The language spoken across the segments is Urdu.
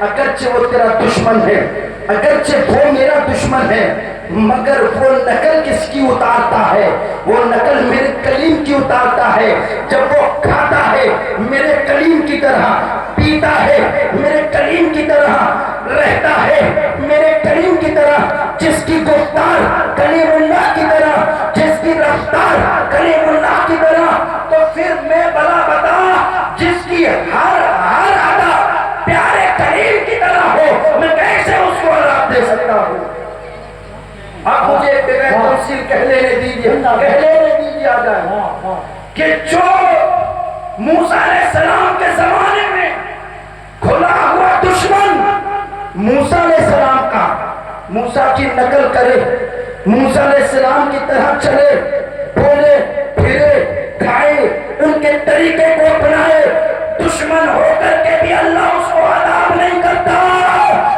اگرچہ وہ تیرا دشمن ہے، اگرچہ وہ میرا دشمن ہے، مگر وہ نقل کس کی اتارتا ہے؟ وہ نقل میرے کلیم کی اتارتا ہے۔ جب وہ کھاتا ہے میرے کلیم کی طرح، پیتا ہے میرے کلیم کی طرح، رہتا ہے میرے کلیم کی طرح، جس کی گفتار کلیم اللہ کی طرح، جس کی رفتار کلیم اللہ کی طرح، تو پھر میں بلا بتا جس کی ہر ادا پیارے کلیم کی طرح ہو، میں کیسے اس کو عذاب دے سکتا ہوں؟ آپ مجھے بغیر تفصیل کہہ لینے دیجیے آ جائے کہ جو موسیٰ علیہ السلام کے زمانے میں کھلا ہوا دشمن موسیٰ علیہ السلام کا، موسیٰ کی نقل کرے، موسیٰ علیہ السلام کی طرح چلے، بولے پھرے، کھائے، ان کے طریقے کو اپنائے، دشمن ہو کر کے بھی اللہ اس کو عذاب نہیں کرتا۔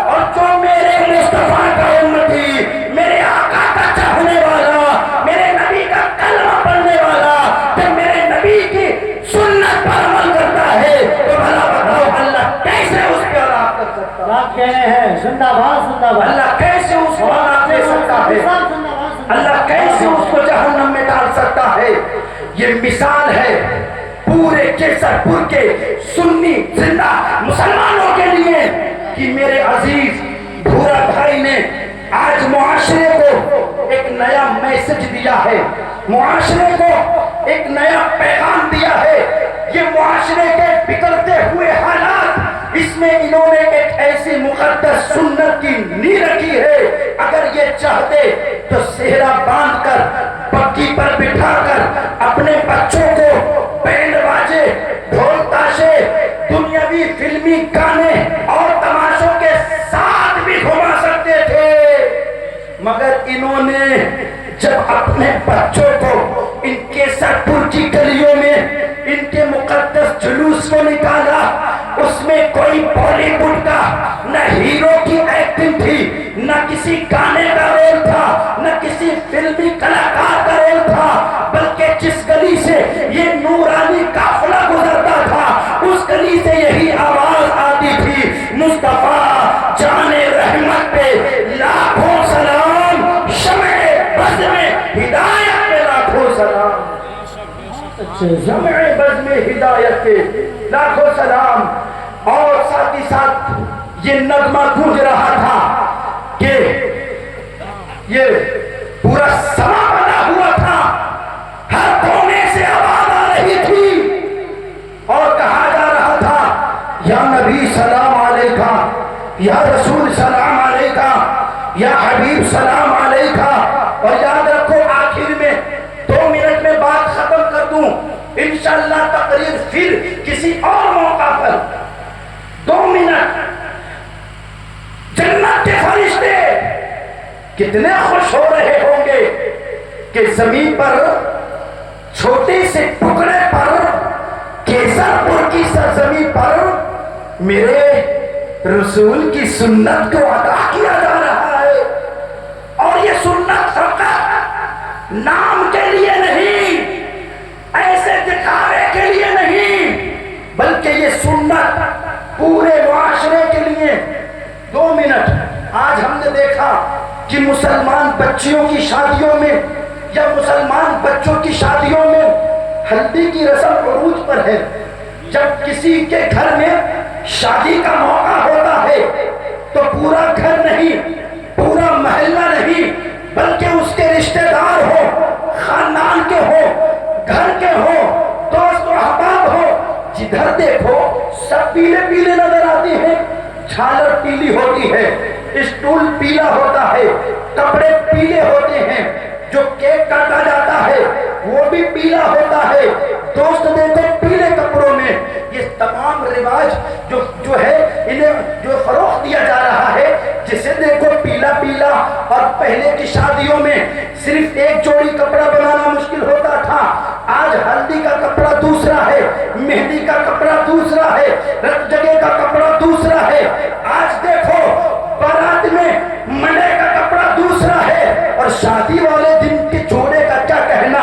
اور جو میرے مصطفیٰ کا امتی، میرے آقا کا چاہنے والا، میرے نبی کا کلمہ پڑھنے والا، پھر میرے نبی کی سنت پر عمل کرتا ہے، تو بھلا بتاؤ اللہ کیسے اس پہ عذاب کر سکتا ہے؟ آپ کہہ رہے ہیں زندہ باد اللہ کیسے اس کو عذاب دے سکتا ہے؟ اللہ کیسے اس کو جہنم میں ڈال سکتا ہے؟ یہ مثال ہے پورے کیسر پور کے سنی زندہ مسلمانوں کے لیے کہ میرے عزیز بھورا بھائی نے آج معاشرے کو ایک نیا میسج دیا ہے، معاشرے کو ایک نیا پیغام دیا ہے۔ یہ معاشرے کے بگڑتے ہوئے حالات، اس میں انہوں نے ایک ایسی مقدس سنت کی نیند رکھی ہے، اگر یہ چاہتے تو صحرا باندھ کر پکی پر بٹھا کر اپنے بچوں کو بینڈ باجے، ڈھول تاشے، دنیاوی فلمی گانے اور تماشوں کے ساتھ بھی گھما سکتے تھے، مگر انہوں نے جب اپنے بچوں کو ان کیسر پور کی گلیوں میں ان کے مقدس جلوس کو نکالا، اس میں کوئی بالی ووڈ کا نہ ہیرو کی ایکٹنگ تھی، نہ کسی گانے کا رول تھا، نہ کسی فلمی کلاکار کا رول تھا، بلکہ جس گلی سے یہ نورانی قافلہ گزرتا تھا اس گلی سے یہی آواز آتی تھی، مصطفیٰ جان رحمت پہ لاکھوں سلام، شمع بز میں ہدایت پہ لاکھوں سلام، شمع بز میں ہدایت پہ لاکھوں سلام۔ اور ساتھ ہی ساتھ یہ نغمہ گونج رہا تھا کہ یہ پورا سما بنا ہوا تھا، ہر کونے سے آواز آ رہی تھی اور کہا جا رہا تھا یا نبی سلام علیکہ، یا رسول سلام علیکہ، یا حبیب سلام علیکہ۔ اور یاد رکھو آخر میں 2 منٹ میں بات ختم کر دوں، انشاءاللہ تقریر پھر کسی اور موقع پر 2 منٹ۔ جنت کے فرشتے کتنے خوش ہو رہے ہوں گے کہ زمین پر چھوٹے سے ٹکڑے پر کیسر پور کی سرزمین پر میرے رسول کی سنت کو ادا کیا جا رہا ہے، اور یہ سنت فقط نام کے لیے نہیں، ایسے دکھاوے کے لیے نہیں، بلکہ یہ سنت پورے معاشرے کے لیے۔ 2 منٹ۔ آج ہم نے دیکھا کہ مسلمان بچیوں کی شادیوں میں یا مسلمان بچوں کی شادیوں میں ہلدی کی رسم عروج پر ہے۔ جب کسی کے گھر میں شادی کا موقع ہوتا ہے تو پورا گھر نہیں، پورا محلہ نہیں، بلکہ اس کے رشتہ دار ہو، خاندان کے ہو، گھر کے ہو، دوست و احباب ہو، جدھر دیکھو سب پیلے پیلے نظر آتے ہیں، چھالر پیلی ہوتی ہے، اسٹول پیلا ہوتا ہے، کپڑے پیلے ہوتے ہیں، جو کیک کاٹا جاتا ہے وہ بھی پیلا ہوتا ہے، دوست دیکھو پیلے کپڑوں میں۔ یہ تمام رواج جو ہے انہیں جو فروغ دیا جا رہا ہے، جسے دیکھو پیلا پیلا۔ اور پہلے کی شادیوں میں صرف ایک جوڑی کپڑا بنانا مشکل ہوتا تھا، آج ہلدی کا کپڑا دوسرا ہے، مہندی کا کپڑا دوسرا ہے، رت جگہ کا کپڑا دوسرا ہے، آج دیکھو بارات میں منڈے کا کپڑا دوسرا ہے، اور شادی والے دن کے جوڑے کا کیا کہنا۔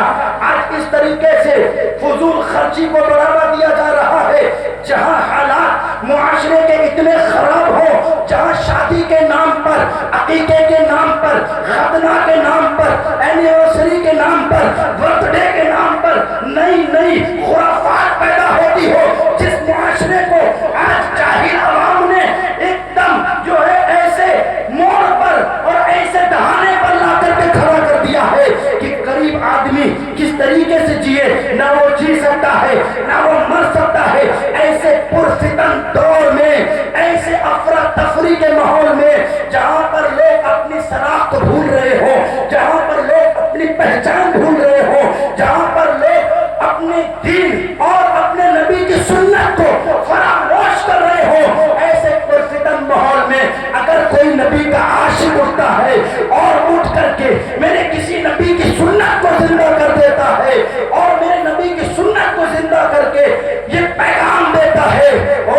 آج اس طریقے سے فضول خرچی کو بڑھاوا دیا جا رہا ہے، جہاں حالات معاشرے کے اتنے خراب ہو جہاں شادی کے نام پر، عقیقے کے نام پر، ختنہ کے نام پر، اینیورسری کے نام پر، برتھ ڈے کے نام پر نئی نئی خرافات پیدا ہوتی ہو، جس معاشرے کو آج جاہل عوام نے ایک دم جو ہے ایسے موڑ پر اور ایسے دہانے پر لا کر کے کھڑا کر دیا ہے کہ غریب آدمی کس طریقے سے جیے، نہ وہ جی سکتا ہے نہ وہ مر سکتا ہے۔ ایسے پرفتن دور میں، ایسے افراتفری کے ماحول میں، جہاں پر لوگ اپنی شناخت بھول رہے ہو، جہاں پر لوگ اپنی پہچان بھول رہے ہو، جہاں پر لوگ اپنے دین اور اپنے نبی کی سنت کو فراموش کر رہے ہو، ایسے پرفتن ماحول میں اگر کوئی نبی کا عاشق اٹھتا ہے اور اٹھ کر کے میرے کسی نبی کی سنت کو زندہ کر دیتا ہے اور میرے نبی کی سنت کو زندہ کر کے یہ پیغام دیتا ہے، او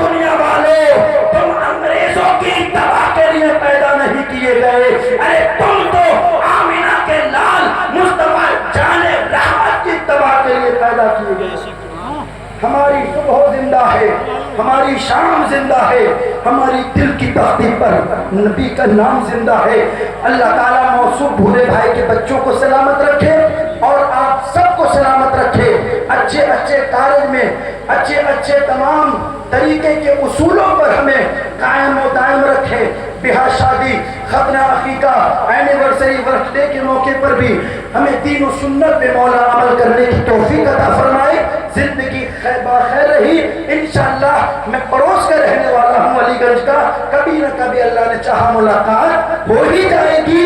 دنیا والوں، تم انگریزوں کی اتباع کے لیے پیدا نہیں کیے گئے، ارے تم تو آمینہ کے لال مصطفیٰ جان رحمت کی اتباع کے لیے پیدا کیے گئے۔ ہماری صبح زندہ ہے، ہماری شام زندہ ہے، ہماری دل کی تختی پر نبی کا نام زندہ ہے۔ اللہ تعالیٰ موصوف بھولے بھائی کے بچوں کو سلامت رکھے اور آپ سب کو سلامت رکھے، اچھے اچھے کالج میں اچھے اچھے تمام طریقے کے اصولوں پر ہمیں قائم و دائم رکھے۔ بیاہ شادی، ختنہ، عقیقہ، اینیورسری، برتھ ڈے کے موقع پر بھی ہمیں دین و سنت پہ مولا عمل کرنے کی توفیق عطا فرمائے۔ زندگی باخیر رہی، انشاءاللہ میں پڑوس کا رہنے والا ہوں علی گنج کا، کبھی نہ کبھی اللہ نے چاہا ملاقات ہو ہی جائے گی۔